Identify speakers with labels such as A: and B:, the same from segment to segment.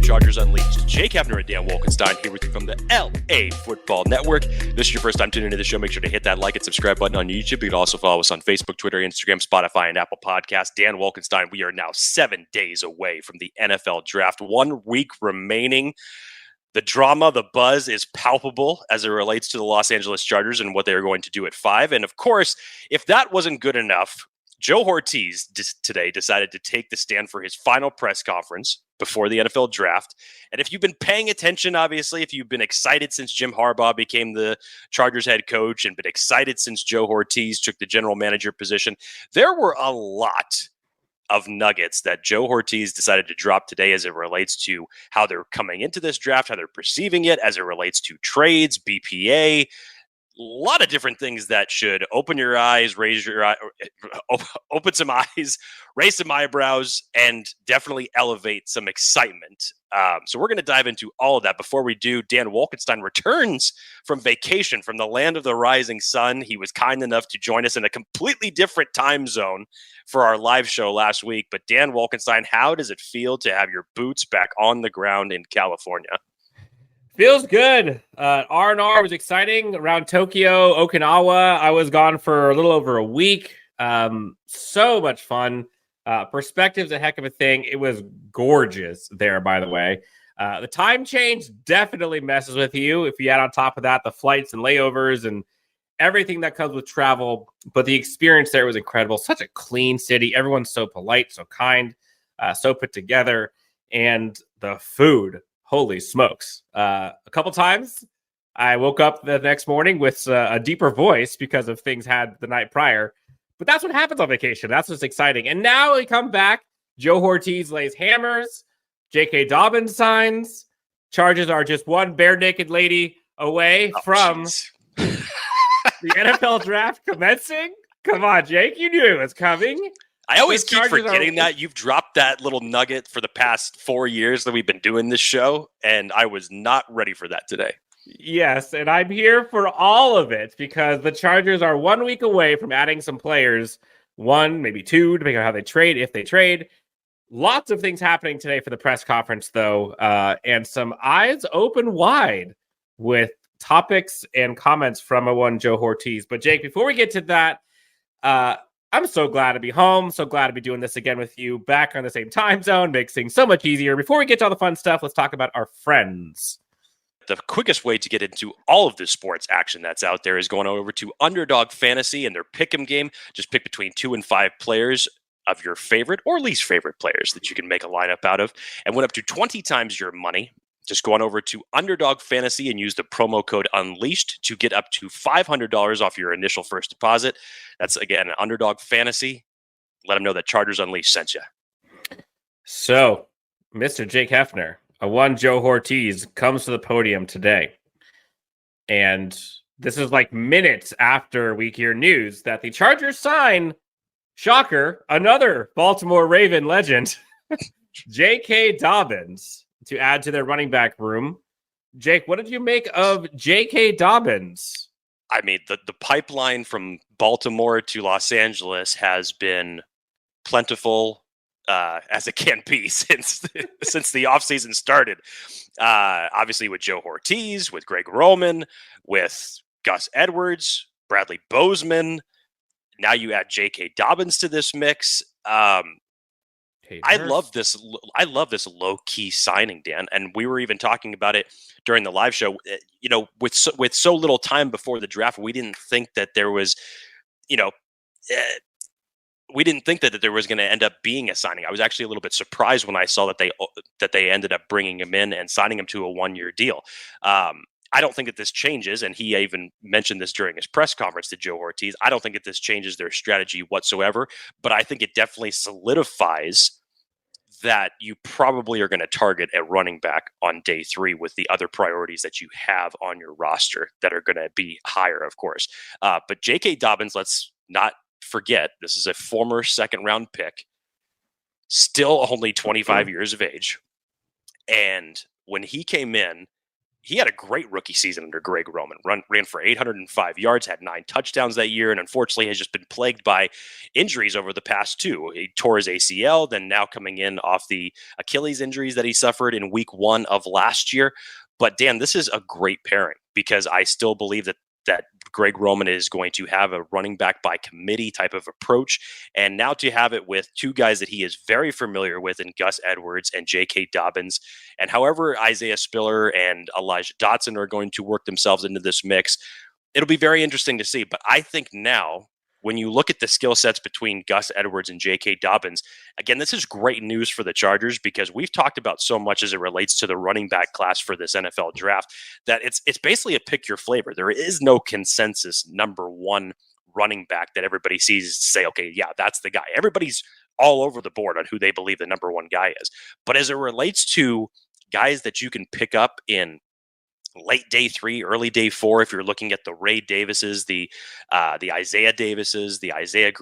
A: of Chargers Unleashed. JK Hefner and Dan Wolkenstein here with you from the LAFB Network. If this is your first time tuning into the show, make sure to hit that like and subscribe button on YouTube. You can also follow us on Facebook, Twitter, Instagram, Spotify, and Apple Podcasts. Dan Wolkenstein, we are now 7 days away from the NFL Draft. 1 week remaining. The drama, the buzz is palpable as it relates to the Los Angeles Chargers and what they're going to do at 5. And of course, if that wasn't good enough, Joe Hortiz today decided to take the stand for his final press conference before the NFL Draft. And if you've been paying attention, obviously, if you've been excited since Jim Harbaugh became the Chargers head coach and been excited since Joe Hortiz took the general manager position, there were a lot of nuggets that Joe Hortiz decided to drop today as it relates to how they're coming into this draft, how they're perceiving it, as it relates to trades, BPA, a lot of different things that should open your eyes, open some eyes, raise some eyebrows, and definitely elevate some excitement. So we're going to dive into all of that. Before we do, Dan Wolkenstein returns from vacation from the land of the rising sun. He was kind enough to join us in a completely different time zone for our live show last week. But Dan Wolkenstein, how does it feel to have your boots back on the ground in California?
B: Feels good. R&R was exciting around Tokyo, Okinawa. I was gone for a little over a week. So much fun. Perspective's a heck of a thing. It was gorgeous there, by the way. The time change definitely messes with you. If you add on top of that the flights and layovers and everything that comes with travel. But the experience there was incredible. Such a clean city. Everyone's so polite, so kind, so put together. And the food. Holy smokes. A couple times I woke up the next morning with a deeper voice because of things had the night prior. But that's what happens on vacation. That's what's exciting. And now we come back. Joe Hortiz lays hammers. JK Dobbins signs. Chargers are just one bare naked lady away from the NFL draft commencing. Come on, Jake. You knew it was coming.
A: I always keep forgetting that. You've dropped that little nugget for the past 4 years that we've been doing this show, and I was not ready for that today.
B: Yes, and I'm here for all of it because the Chargers are 1 week away from adding some players, 1, maybe 2, depending on how they trade, if they trade. Lots of things happening today for the press conference, though, and some eyes open wide with topics and comments from one Joe Hortiz. But, Jake, before we get to that, I'm so glad to be home. So glad to be doing this again with you. Back on the same time zone. Makes things so much easier. Before we get to all the fun stuff, let's talk about our friends.
A: The quickest way to get into all of the sports action that's out there is going over to Underdog Fantasy and their Pick'em game. Just pick between 2 and 5 players of your favorite or least favorite players that you can make a lineup out of and win up to 20 times your money. Just go on over to Underdog Fantasy and use the promo code Unleashed to get up to $500 off your initial first deposit. That's, again, Underdog Fantasy. Let them know that Chargers Unleashed sent you.
B: So, Mr. Jake Hefner, one Joe Hortiz, comes to the podium today. And this is like minutes after we hear news that the Chargers sign, shocker, another Baltimore Raven legend, JK Dobbins, to add to their running back room. Jake, what did you make of JK Dobbins?
A: I mean, the pipeline from Baltimore to Los Angeles has been plentiful as it can be since the offseason started. Obviously with Joe Hortiz, with Greg Roman, with Gus Edwards, Bradley Bozeman. Now you add JK Dobbins to this mix. I love this low key signing, Dan, and we were even talking about it during the live show. You know, with so little time before the draft, we didn't think that there was, we didn't think that there was going to end up being a signing. I was actually a little bit surprised when I saw that they ended up bringing him in and signing him to a 1-year deal. I don't think that this changes, and he even mentioned this during his press conference to Joe Hortiz. I don't think that this changes their strategy whatsoever, but I think it definitely solidifies that you probably are going to target a running back on day 3 with the other priorities that you have on your roster that are going to be higher, of course. But JK Dobbins, let's not forget, this is a former second-round pick, still only 25 years of age. And when he came in, he had a great rookie season under Greg Roman. Ran for 805 yards, had 9 touchdowns that year, and unfortunately has just been plagued by injuries over the past 2. He tore his ACL, then now coming in off the Achilles injuries that he suffered in week 1 of last year. But Dan, this is a great pairing because I still believe that Greg Roman is going to have a running back by committee type of approach. And now to have it with 2 guys that he is very familiar with in Gus Edwards and JK Dobbins. And however Isaiah Spiller and Elijah Dotson are going to work themselves into this mix, it'll be very interesting to see. But I think now, when you look at the skill sets between Gus Edwards and J.K. Dobbins, again, this is great news for the Chargers because we've talked about so much as it relates to the running back class for this NFL draft that it's basically a pick your flavor. There is no consensus number 1 running back that everybody sees to say, okay, yeah, that's the guy. Everybody's all over the board on who they believe the number 1 guy is. But as it relates to guys that you can pick up in late day 3, early day 4, if you're looking at the Ray Davises, the Isaiah Davises, the Isaac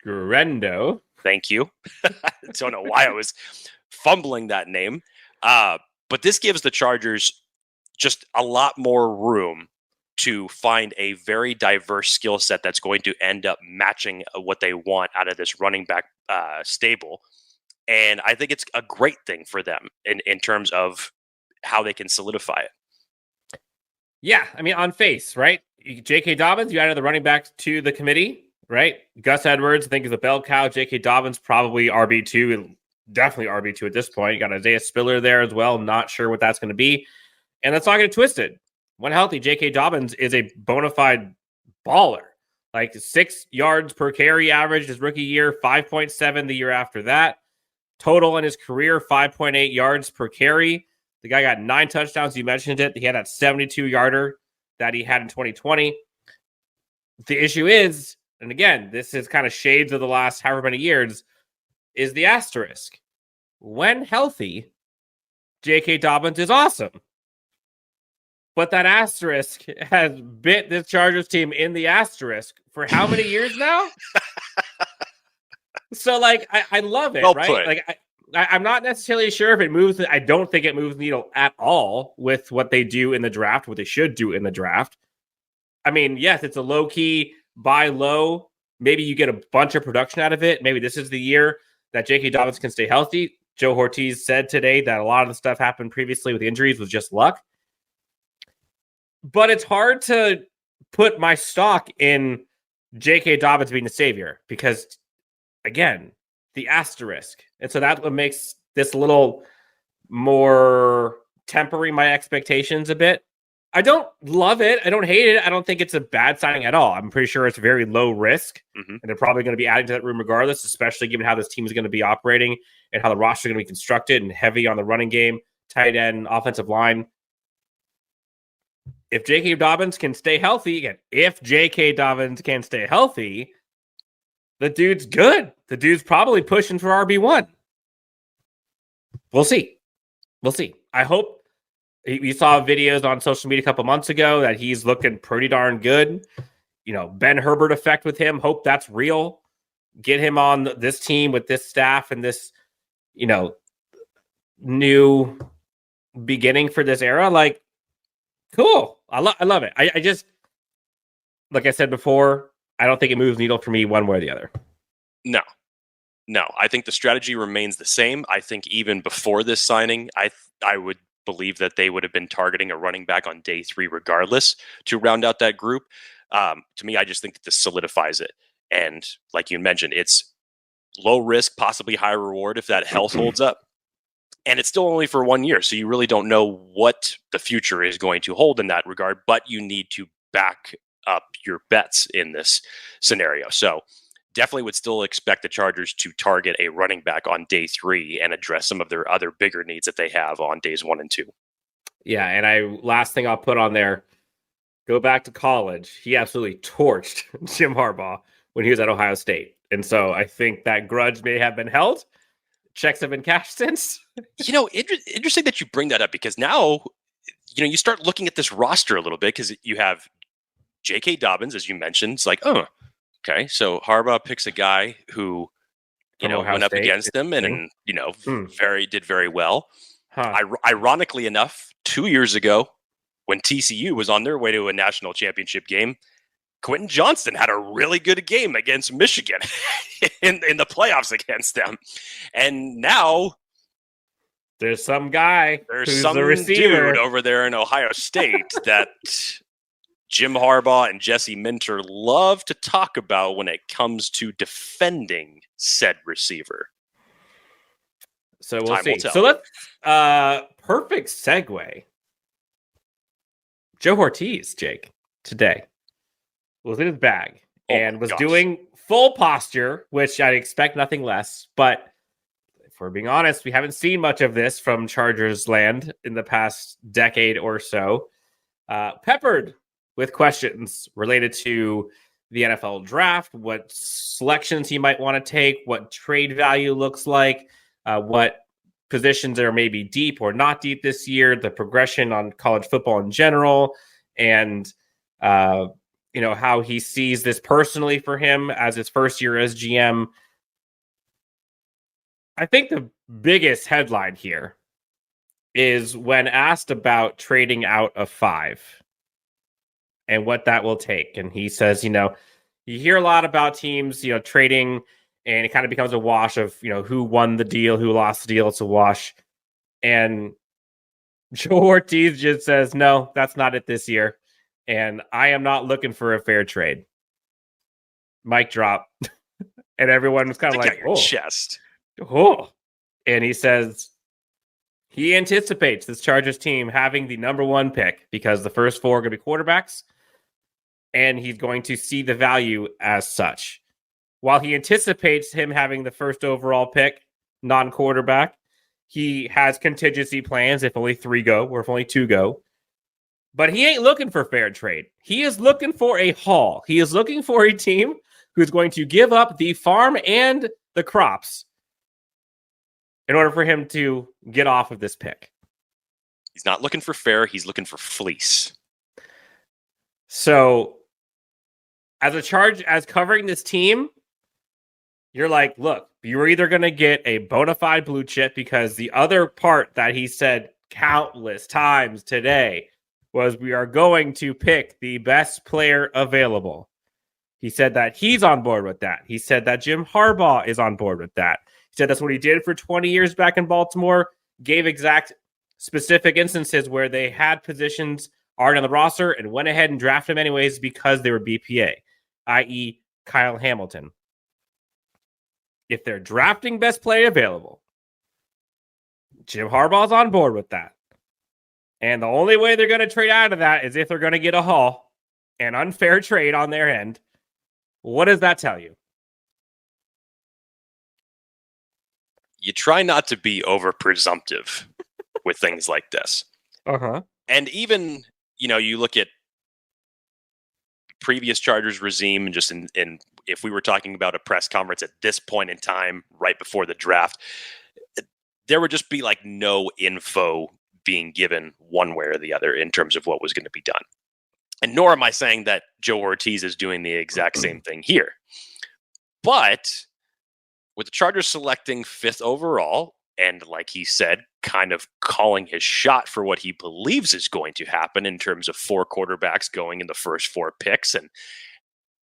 B: Grendo.
A: Thank you. Don't know why I was fumbling that name. But this gives the Chargers just a lot more room to find a very diverse skill set that's going to end up matching what they want out of this running back stable. And I think it's a great thing for them in terms of how they can solidify it.
B: Yeah, I mean, on face, right? J.K. Dobbins, you added the running back to the committee, right? Gus Edwards, I think, is a bell cow. J.K. Dobbins, probably RB2, and definitely RB2 at this point. You got Isaiah Spiller there as well. Not sure what that's going to be. And let's not get it twisted. When healthy, J.K. Dobbins is a bona fide baller. Like 6 yards per carry average his rookie year, 5.7 the year after that. Total in his career, 5.8 yards per carry. The guy got 9 touchdowns. You mentioned it. He had that 72-yarder that he had in 2020. The issue is, and again, this is kind of shades of the last however many years, is the asterisk. When healthy, J.K. Dobbins is awesome. But that asterisk has bit this Chargers team in the asterisk for how many years now? So, like, I love it, well right? Put. Like, I'm not necessarily sure if it moves. I don't think it moves the needle at all with what they do in the draft, what they should do in the draft. I mean, yes, it's a low-key buy low. Maybe you get a bunch of production out of it. Maybe this is the year that J.K. Dobbins can stay healthy. Joe Hortiz said today that a lot of the stuff happened previously with injuries was just luck. But it's hard to put my stock in J.K. Dobbins being the savior because, again, the asterisk. And so that makes this a little more tempering my expectations a bit. I don't love it. I don't hate it. I don't think it's a bad signing at all. I'm pretty sure it's very low risk. And they're probably going to be adding to that room regardless, especially given how this team is going to be operating and how the roster is going to be constructed and heavy on the running game, tight end, offensive line. If J.K. Dobbins can stay healthy, again, if J.K. Dobbins can stay healthy, the dude's good. The dude's probably pushing for RB1. We'll see. We'll see. I hope you saw videos on social media a couple months ago that he's looking pretty darn good. You know, Ben Herbert effect with him. Hope that's real. Get him on this team with this staff and this, you know, new beginning for this era. Like, cool. I love it. I just, like I said before, I don't think it moves the needle for me one way or the other.
A: No. I think the strategy remains the same. I think even before this signing, I would believe that they would have been targeting a running back on day 3 regardless to round out that group. To me, I just think that this solidifies it. And like you mentioned, it's low risk, possibly high reward if that health holds up. And it's still only for 1 year, so you really don't know what the future is going to hold in that regard, but you need to back up your bets in this scenario. So definitely would still expect the Chargers to target a running back on day 3 and address some of their other bigger needs that they have on days 1 and 2.
B: Yeah, and last thing I'll put on there, go back to college. He absolutely torched Jim Harbaugh when he was at Ohio State. And so I think that grudge may have been held. Checks have been cashed since.
A: You know, interesting that you bring that up because now, you know, you start looking at this roster a little bit because you have J.K. Dobbins, as you mentioned. It's like, oh, okay. So Harbaugh picks a guy who
B: Ohio
A: up
B: State.
A: against them and did very well.
B: Huh.
A: Ironically enough, 2 years ago, when TCU was on their way to a national championship game, Quentin Johnston had a really good game against Michigan in the playoffs against them. And now
B: there's some guy
A: there's
B: who's
A: some
B: the receiver
A: dude over there in Ohio State that Jim Harbaugh and Jesse Minter love to talk about when it comes to defending said receiver.
B: So we'll see. So let's perfect segue. Joe Hortiz, Jake, today was in his bag and was doing full posture, which I expect nothing less. But if we're being honest, we haven't seen much of this from Chargers land in the past decade or so. Peppered with questions related to the NFL draft, what selections he might want to take, what trade value looks like, what positions are maybe deep or not deep this year, the progression on college football in general, and how he sees this personally for him as his first year as GM. I think the biggest headline here is when asked about trading out of 5 and what that will take. And he says, you hear a lot about teams, trading, and it kind of becomes a wash of, who won the deal, who lost the deal. It's a wash. And Joe Hortiz just says, no, that's not it this year. And I am not looking for a fair trade. Mic drop. And everyone was kind of like,
A: oh, chest.
B: Oh. And he says he anticipates this Chargers team having the number 1 pick because the first 4 are going to be quarterbacks. And he's going to see the value as such. While he anticipates him having the first overall pick, non-quarterback, he has contingency plans if only 3 go or if only 2 go. But he ain't looking for fair trade. He is looking for a haul. He is looking for a team who's going to give up the farm and the crops in order for him to get off of this pick.
A: He's not looking for fair. He's looking for fleece.
B: So as covering this team, you're like, look, you're either going to get a bona fide blue chip, because the other part that he said countless times today was we are going to pick the best player available. He said that he's on board with that. He said that Jim Harbaugh is on board with that. He said that's what he did for 20 years back in Baltimore, gave exact specific instances where they had positions already on the roster and went ahead and drafted them anyways because they were BPA, i.e. Kyle Hamilton. If they're drafting best player available, Jim Harbaugh's on board with that. And the only way they're going to trade out of that is if they're going to get a haul, an unfair trade on their end. What does that tell you?
A: You try not to be over presumptive with things like this.
B: Uh-huh.
A: And even, you look at previous Chargers regime and just in if we were talking about a press conference at this point in time, right before the draft, there would just be like no info being given one way or the other in terms of what was going to be done. And nor am I saying that Joe Hortiz is doing the exact same thing here. But with the Chargers selecting 5th overall, and like he said, kind of calling his shot for what he believes is going to happen in terms of 4 quarterbacks going in the first 4 picks, and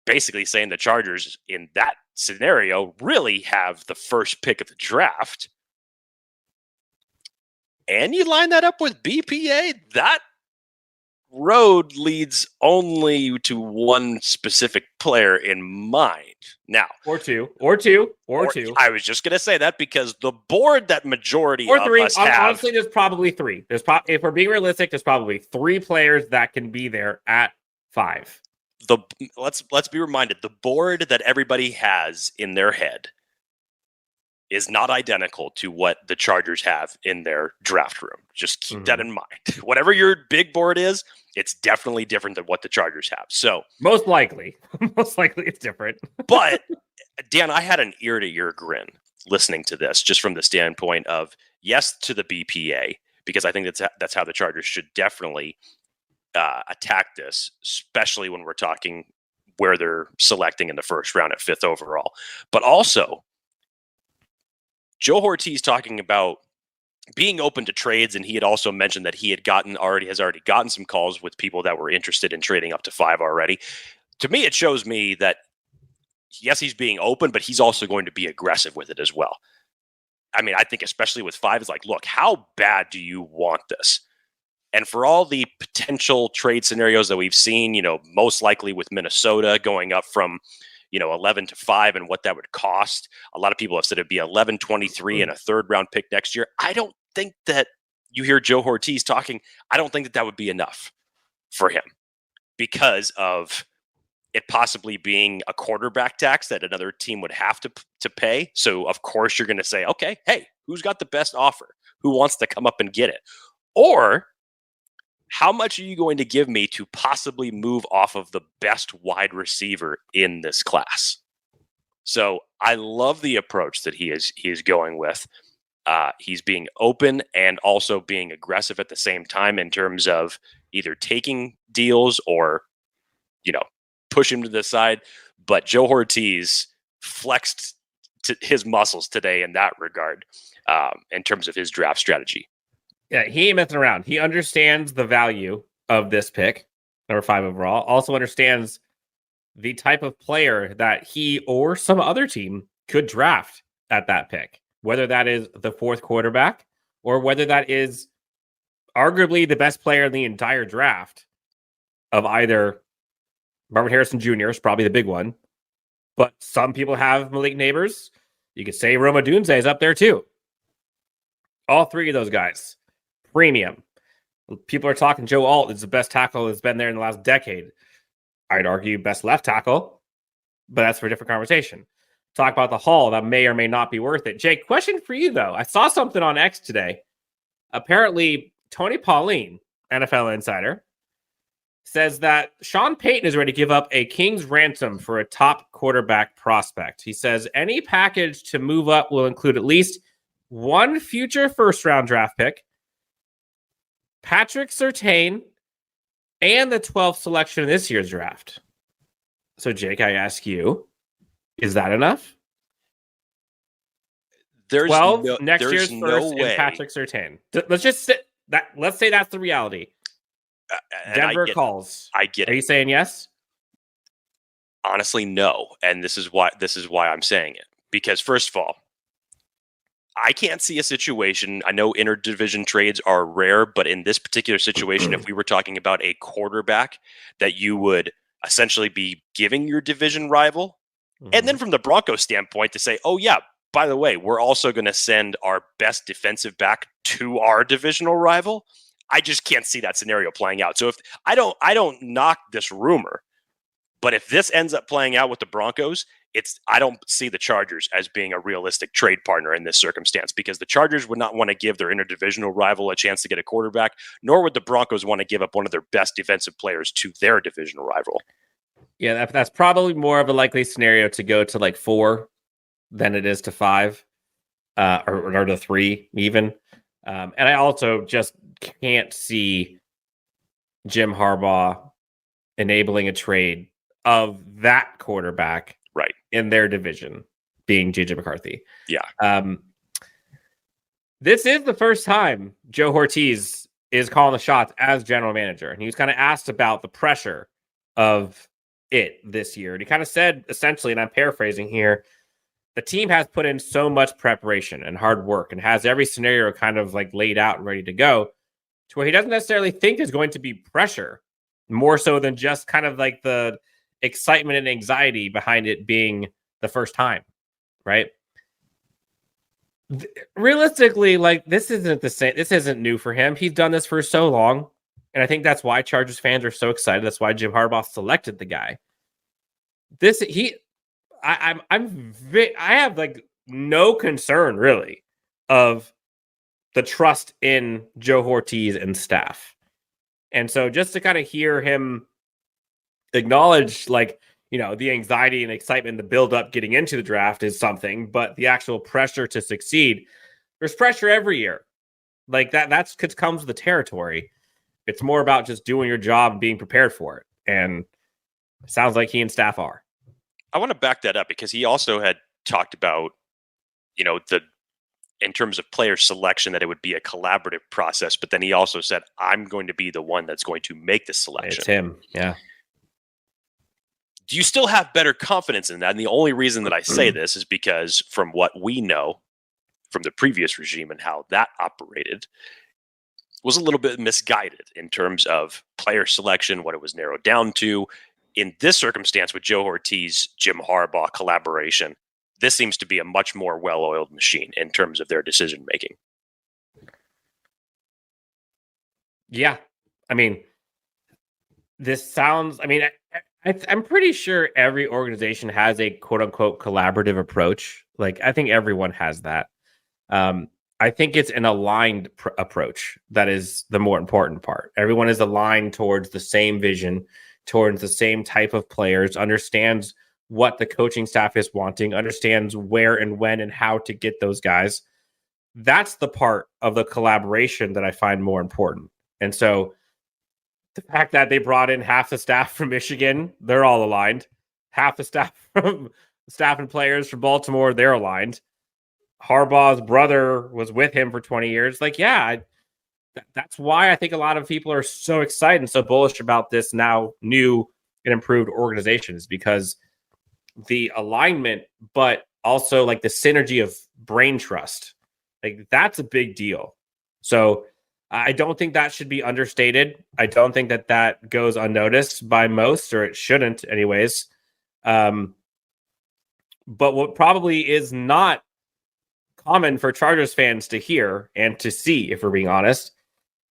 A: basically saying the Chargers in that scenario really have the first pick of the draft. And you line that up with BPA, that road leads only to one specific player in mind. Now,
B: or two.
A: I was just going to say that because the board that majority
B: or
A: of
B: 3.
A: us have.
B: Honestly, there's probably 3. If we're being realistic, there's probably 3 players that can be there at 5.
A: Let's be reminded, the board that everybody has in their head is not identical to what the Chargers have in their draft room. Just keep that in mind. Whatever your big board is, it's definitely different than what the Chargers have. So
B: most likely it's different.
A: But Dan, I had an ear-to-ear grin listening to this, just from the standpoint of yes to the BPA, because I think that's how the Chargers should definitely attack this, especially when we're talking where they're selecting in the first round at 5th overall. But also, Joe Hortiz talking about being open to trades, and he had also mentioned that he had already gotten some calls with people that were interested in trading up to 5 already. To me, it shows me that yes, he's being open, but he's also going to be aggressive with it as well. I mean, I think especially with 5, it's like, look, how bad do you want this? And for all the potential trade scenarios that we've seen, most likely with Minnesota going up from, 11 to 5 and what that would cost. A lot of people have said it'd be 11, 23 and a third round pick next year. I don't think that you hear Joe Hortiz talking. I don't think that would be enough for him because of it possibly being a quarterback tax that another team would have to pay. So, of course, you're going to say, okay, hey, who's got the best offer? Who wants to come up and get it? Or how much are you going to give me to possibly move off of the best wide receiver in this class? So I love the approach that he is going with. He's being open and also being aggressive at the same time in terms of either taking deals or, push him to the side. But Joe Hortiz flexed his muscles today in that regard in terms of his draft strategy.
B: Yeah, he ain't messing around. He understands the value of this pick, number 5 overall. Also understands the type of player that he or some other team could draft at that pick, whether that is the 4th quarterback or whether that is arguably the best player in the entire draft of either Marvin Harrison Jr. is probably the big one, but some people have Malik Neighbors. You could say Roma Dunze is up there too. All 3 of those guys, premium. People are talking Joe Alt is the best tackle that's been there in the last decade. I'd argue best left tackle, but that's for a different conversation. Talk about the haul that may or may not be worth it. Jake, question for you though. I saw something on X today. Apparently, Tony Pauline, NFL insider, says that Sean Payton is ready to give up a king's ransom for a top quarterback prospect. He says any package to move up will include at least one future first-round draft pick, Patrick Surtain, and the 12th selection in this year's draft. So, Jake, I ask you, is that enough?
A: There's
B: 12 next year's
A: no
B: first
A: way.
B: and Patrick Surtain. Let's just sit that. Let's say that's the reality. Denver calls.
A: I get it.
B: Are you saying yes?
A: Honestly, no. And this is why I'm saying it. Because first of all, I can't see a situation. I know interdivision trades are rare, but in this particular situation, if we were talking about a quarterback that you would essentially be giving your division rival, and then from the Broncos standpoint to say, oh yeah, by the way, we're also going to send our best defensive back to our divisional rival. I just can't see that scenario playing out. So if I don't knock this rumor, but if this ends up playing out with the Broncos, I don't see the Chargers as being a realistic trade partner in this circumstance because the Chargers would not want to give their interdivisional rival a chance to get a quarterback, nor would the Broncos want to give up one of their best defensive players to their divisional rival.
B: Yeah, that's probably more of a likely scenario to go to like 4 than it is to 5 or to 3 even. And I also just can't see Jim Harbaugh enabling a trade of that quarterback
A: right
B: in their division, being JJ McCarthy.
A: Yeah.
B: This is the first time Joe Hortiz is calling the shots as general manager. And he was kind of asked about the pressure of it this year. And he kind of said, essentially, and I'm paraphrasing here, the team has put in so much preparation and hard work and has every scenario kind of like laid out and ready to go to where he doesn't necessarily think there's going to be pressure, more so than just kind of like the excitement and anxiety behind it being the first time, right? Realistically, like this isn't the same. This isn't new for him. He's done this for so long. And I think that's why Chargers fans are so excited. That's why Jim Harbaugh selected the guy. I have like no concern really of the trust in Joe Hortiz and staff. And so just to kind of hear him acknowledge like, the anxiety and excitement, the build up getting into the draft is something, but the actual pressure to succeed, there's pressure every year. Like that's comes with the territory. It's more about just doing your job and being prepared for it. And it sounds like he and staff are.
A: I want to back that up because he also had talked about, the in terms of player selection that it would be a collaborative process, but then he also said, I'm going to be the one that's going to make the selection.
B: It's him. Yeah.
A: Do you still have better confidence in that? And the only reason that I say this is because from what we know from the previous regime and how that operated was a little bit misguided in terms of player selection, what it was narrowed down to. In this circumstance with Joe Hortiz, Jim Harbaugh collaboration, this seems to be a much more well-oiled machine in terms of their decision-making.
B: Yeah. I mean, this sounds, I mean, I'm pretty sure every organization has a quote-unquote collaborative approach. Like, I think everyone has that. I think it's an aligned approach that is the more important part. Everyone is aligned towards the same vision, towards the same type of players, understands what the coaching staff is wanting, understands where and when and how to get those guys. That's the part of the collaboration that I find more important. And so the fact that they brought in half the staff from Michigan, they're all aligned. Half the staff and players from Baltimore, they're aligned. Harbaugh's brother was with him for 20 years. Like, yeah, that's why I think a lot of people are so excited and so bullish about this now new and improved organization, is because the alignment, but also like the synergy of brain trust. Like, that's a big deal. So I don't think that should be understated. I don't think that that goes unnoticed by most, or it shouldn't anyways. But what probably is not common for Chargers fans to hear and to see, if we're being honest,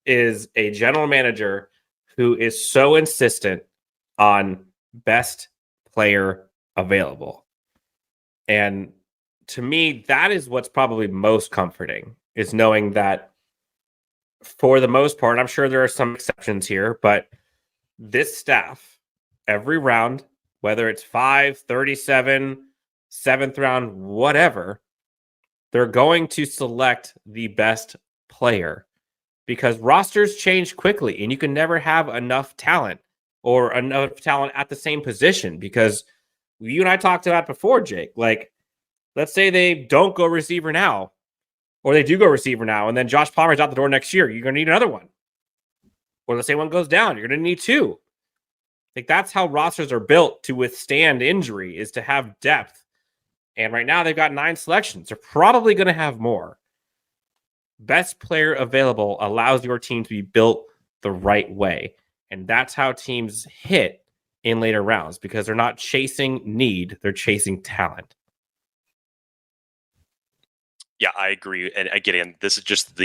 B: is a general manager who is so insistent on best player available. And to me, that is what's probably most comforting, is knowing that for the most part, I'm sure there are some exceptions here, but this staff, every round, whether it's 5, 37, 7th round, whatever, they're going to select the best player, because rosters change quickly and you can never have enough talent or enough talent at the same position, because you and I talked about before, Jake, like, let's say they don't go receiver now, or they do go receiver now, and then Josh Palmer's out the door next year. You're going to need another one. Or let's say one goes down. You're going to need 2. Like, that's how rosters are built to withstand injury, is to have depth. And right now they've got 9 selections. They're probably going to have more. Best player available allows your team to be built the right way. And that's how teams hit in later rounds, because they're not chasing need, they're chasing talent.
A: Yeah, I agree. And again, this is just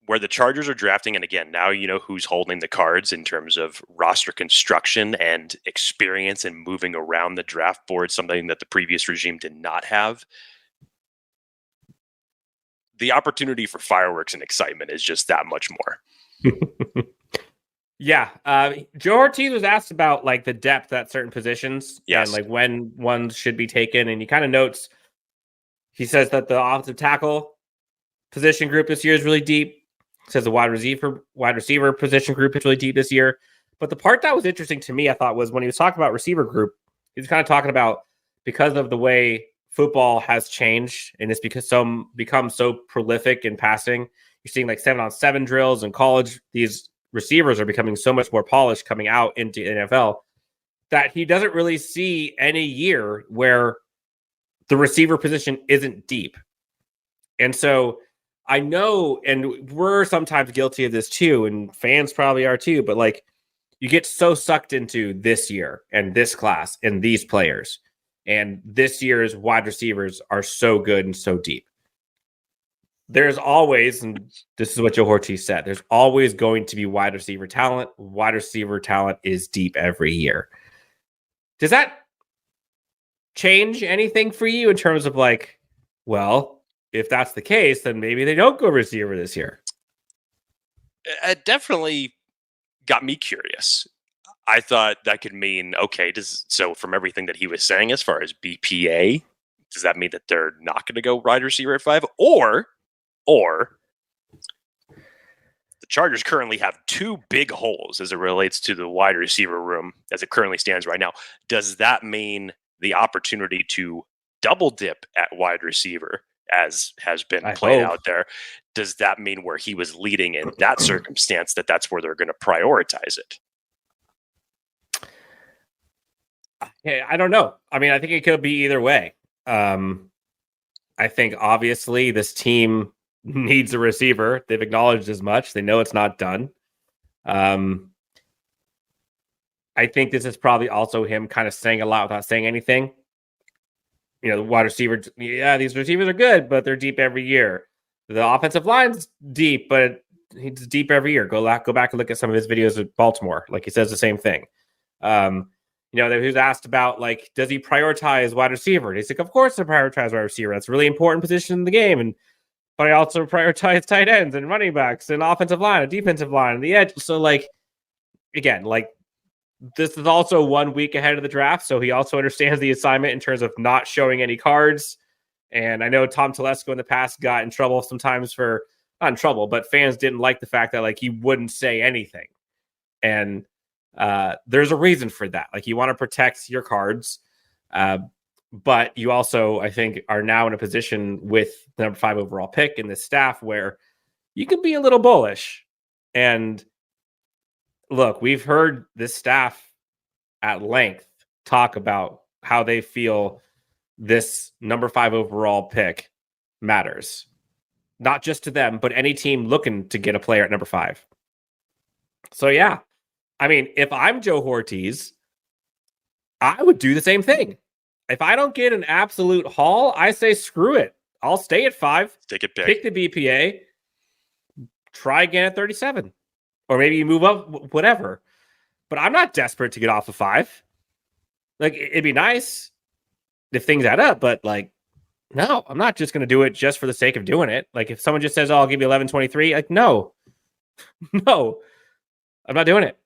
A: where the Chargers are drafting. And again, now you know who's holding the cards in terms of roster construction and experience and moving around the draft board, something that the previous regime did not have. The opportunity for fireworks and excitement is just that much more.
B: Yeah. Joe Hortiz was asked about like the depth at certain positions,
A: yes,
B: and like when ones should be taken. And he kind of notes, he says that the offensive tackle position group this year is really deep. Says the wide receiver position group is really deep this year. But the part that was interesting to me, I thought, was when he was talking about receiver group, he was kind of talking about, because of the way football has changed and it's become so prolific in passing, you're seeing like 7-on-7 drills in college. These receivers are becoming so much more polished coming out into NFL, that he doesn't really see any year where the receiver position isn't deep. And so I know, and we're sometimes guilty of this too, and fans probably are too, but like, you get so sucked into this year and this class and these players, and this year's wide receivers are so good and so deep. There's always, and this is what Joe Hortiz said, there's always going to be wide receiver talent. Wide receiver talent is deep every year. Does that change anything for you in terms of like, well, if that's the case, then maybe they don't go receiver this year?
A: It definitely got me curious. I thought that could mean, okay, so from everything that he was saying as far as BPA, does that mean that they're not going to go wide receiver at 5? Or the Chargers currently have 2 big holes as it relates to the wide receiver room as it currently stands right now. Does that mean the opportunity to double dip at wide receiver as has been
B: I
A: played
B: hope.
A: out there. Does that mean where he was leading in that circumstance, that's where they're going to prioritize it?
B: Yeah, I don't know. I mean, I think it could be either way. I think obviously this team needs a receiver. They've acknowledged as much. They know it's not done. I think this is probably also him kind of saying a lot without saying anything. The wide receivers, these receivers are good, but they're deep every year. The offensive line's deep, but he's deep every year. Go back and look at some of his videos at Baltimore. Like, he says the same thing. He was asked about, like, does he prioritize wide receiver? And he's like, of course I prioritize wide receiver. That's a really important position in the game. But I also prioritize tight ends and running backs and offensive line and defensive line and the edge. So, like, again, like, this is also 1 week ahead of the draft, so he also understands the assignment in terms of not showing any cards. And I know Tom Telesco in the past got in trouble sometimes for, not in trouble, but fans didn't like the fact that, like, he wouldn't say anything. And there's a reason for that. Like, you want to protect your cards, but you also, I think, are now in a position with the number 5 overall pick in this staff where you can be a little bullish. And look, we've heard this staff at length talk about how they feel this number 5 overall pick matters, not just to them, but any team looking to get a player at number 5. So, yeah, I mean, if I'm Joe Hortiz, I would do the same thing. If I don't get an absolute haul, I say screw it. I'll stay at 5.
A: Take a
B: pick the BPA. Try again at 37. Or maybe you move up, whatever. But I'm not desperate to get off of 5. Like, it'd be nice if things add up, but, like, no, I'm not just going to do it just for the sake of doing it. Like, if someone just says, oh, I'll give you 11-23, like, no. No. I'm not doing it.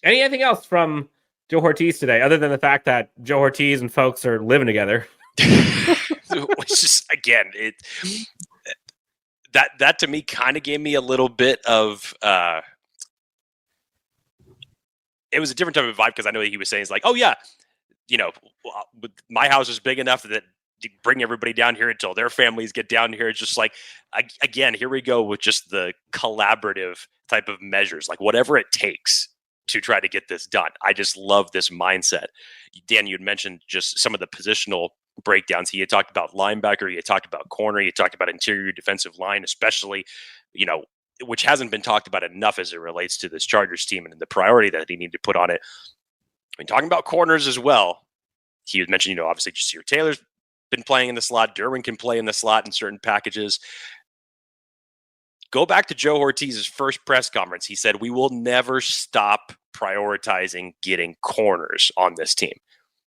B: Anything else from Joe Hortiz today, other than the fact that Joe Hortiz and folks are living together?
A: It's just, again, that to me kind of gave me a little bit of it was a different type of vibe, because I know that he was saying, it's like, oh yeah, my house is big enough that bring everybody down here until their families get down here. It's just like, again, here we go with just the collaborative type of measures, like whatever it takes to try to get this done. I just love this mindset. Dan, you had mentioned just some of the positional breakdowns. He had talked about linebacker, he had talked about corner, he had talked about interior defensive line, especially, which hasn't been talked about enough as it relates to this Chargers team and the priority that he needed to put on it. I mean, talking about corners as well, he had mentioned, obviously Jasir Taylor's been playing in the slot. Derwin can play in the slot in certain packages. Go back to Joe Hortiz's first press conference. He said, we will never stop prioritizing getting corners on this team.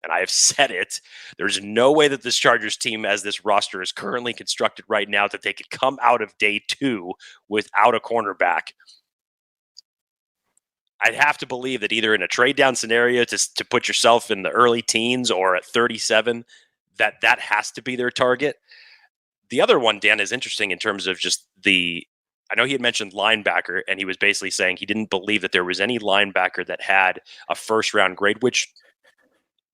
A: And I have said it. There's no way that this Chargers team, as this roster is currently constructed right now, that they could come out of day 2 without a cornerback. I'd have to believe that either in a trade down scenario to put yourself in the early teens or at 37, that has to be their target. The other one, Dan, is interesting in terms of just I know he had mentioned linebacker, and he was basically saying he didn't believe that there was any linebacker that had a first-round grade, which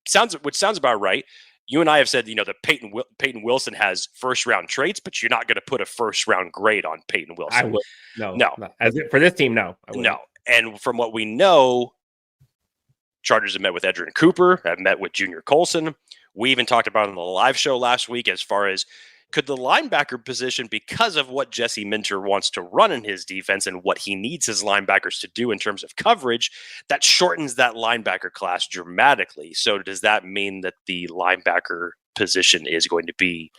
A: sounds about right. You and I have said, that Peyton Wilson has first-round traits, but you're not going to put a first-round grade on Peyton Wilson.
B: I would. No.
A: No.
B: For this team, no.
A: No. And from what we know, Chargers have met with Edgerrin Cooper, have met with Junior Colson. We even talked about it on the live show last week as far as, could the linebacker position, because of what Jesse Minter wants to run in his defense and what he needs his linebackers to do in terms of coverage, that shortens that linebacker class dramatically. So does that mean that the linebacker position is going to be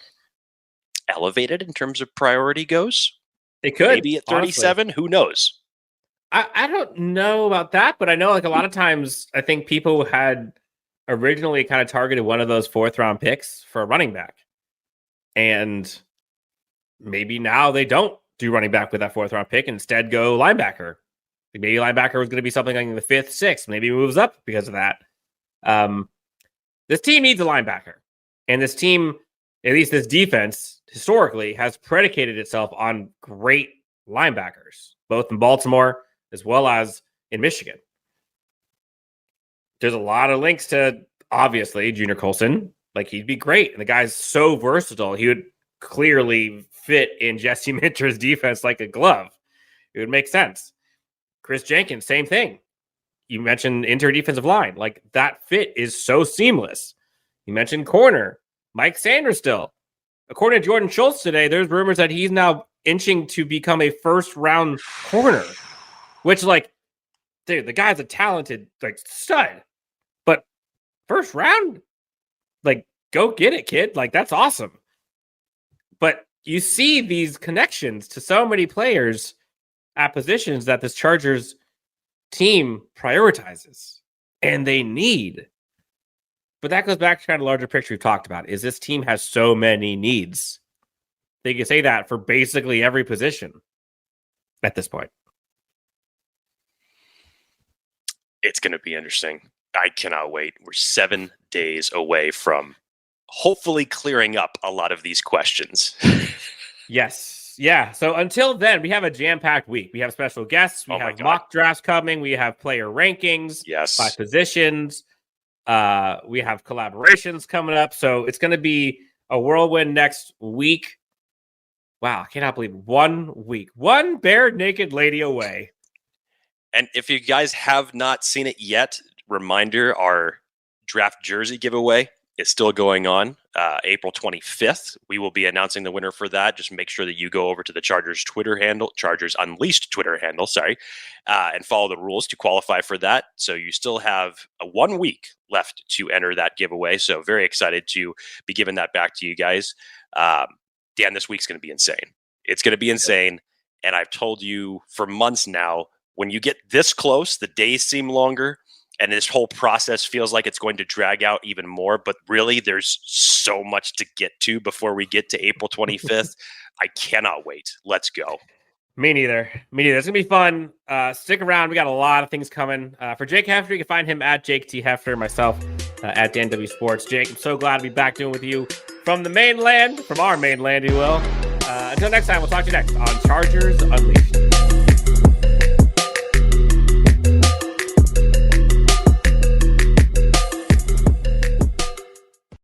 A: elevated in terms of priority goes?
B: It could.
A: Maybe at 37, honestly. Who knows?
B: I don't know about that, but I know, like, a lot of times I think people had originally kind of targeted one of those 4th-round picks for a running back. And maybe now they don't do running back with that 4th-round pick, and instead go linebacker. Maybe linebacker was going to be something like in the 5th, 6th. Maybe it moves up because of that. This team needs a linebacker. And this team, at least this defense, historically, has predicated itself on great linebackers, both in Baltimore as well as in Michigan. There's a lot of links to, obviously, Junior Colson. Like, he'd be great. And the guy's so versatile. He would clearly fit in Jesse Minter's defense like a glove. It would make sense. Chris Jenkins, same thing. You mentioned interior defensive line. Like, that fit is so seamless. You mentioned corner. Mike Sanders still. According to Jordan Schultz today, there's rumors that he's now inching to become a first-round corner, which, like, dude, the guy's a talented, like, stud. But first round? Like, go get it, kid. Like, that's awesome. But you see these connections to so many players at positions that this Chargers team prioritizes and they need. But that goes back to kind of the larger picture we've talked about, is this team has so many needs. They can say that for basically every position at this point.
A: It's going to be interesting. I cannot wait. We're 7 days away from hopefully clearing up a lot of these questions.
B: Yes. Yeah. So until then, we have a jam-packed week. We have special guests. We have mock drafts coming. We have player rankings by positions. We have collaborations coming up. So it's going to be a whirlwind next week. Wow. I cannot believe 1 week. One bare naked lady away.
A: And if you guys have not seen it yet, reminder, our draft jersey giveaway is still going on. April 25th, we will be announcing the winner for that. Just make sure that you go over to the Chargers Twitter handle, Chargers Unleashed Twitter handle, and follow the rules to qualify for that. So you still have 1 week left to enter that giveaway. So very excited to be giving that back to you guys. Dan, this week's going to be insane. It's going to be insane. And I've told you for months now, when you get this close, the days seem longer. And this whole process feels like it's going to drag out even more. But really, there's so much to get to before we get to April 25th. I cannot wait. Let's go.
B: Me neither. It's going to be fun. Stick around. We got a lot of things coming. For Jake Hefner, you can find him at Jake T. Hefner, myself at Dan W Sports. Jake, I'm so glad to be back doing with you from the mainland, from our mainland, if you will. Until next time, we'll talk to you next on Chargers Unleashed.